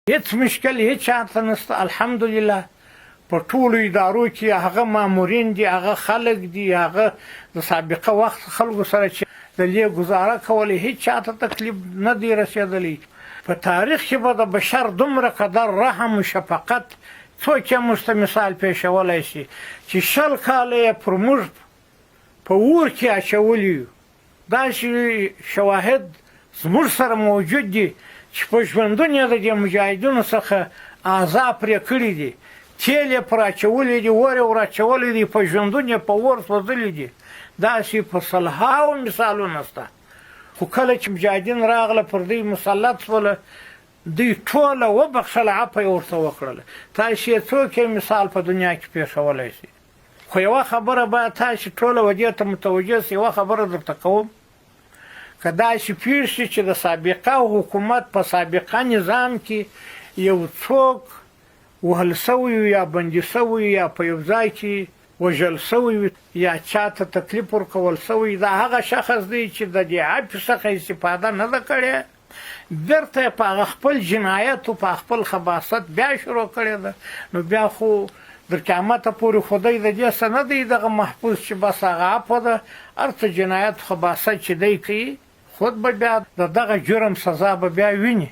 هیڅ مشکل هیڅ چاته نشته. الحمدلله په ټولو ادارو کې هغه مامورین دي، هغه خلک دي، هغه د سابقه وخت خلکو سره چې د لې گزاره کولی، هیڅ چاته تکلیف نه دی رسېدلی. په تاریخ کې به د بشر دومره قدر رحم و شفقت څوک یې موږ ته مثال پیښولی شي چې 20 کاله یې پر موږ په اور کې اچولي یو. داسې شواهد زموږ سره موجود دي چې په ژوندون یې د دې مجاهدینو څخه اعضا پرې کړي دي، تیل یې پر اچولی دي، اور یې ور اچولی دي، په ژوندون یې په اور سوځلي دي. داسې په سلهاوو مثالونه شته. خو کله چې مجاهدین راغله پر دوی مسلط شوله، دوی ټوله وبخښله، عفو یې ورته وکړله. تاسې یې څوک یې مثال په دنیا کې پیښولی شي. خو یوه خبره باید تاسې ټوله ودې ته متوجه سئ. یوه خبره درته کوم، که داسې پېښ شي چې د سابقه حکومت په سابقه نظام کې یو څوک وهل سوی یا بندي سوی یا په یو ځای کې وژل سوی یا چاته تکلیف ورکول سوی، دا هغه شخص دی چې د دې عفو څخه استفاده نه ده کړې، بیرته یې په هغه خپل جنایت او په خپل خباثت بیا شروع کړې ده، نو بیا خو در قیامته پورې خدای د دې څه نه دی دغه محفوظ چې بس هغه عفو ده. هر څه جنایت خباثت چې دی کوي، خود به بیا د دغه جرم سزا به بیا ویني.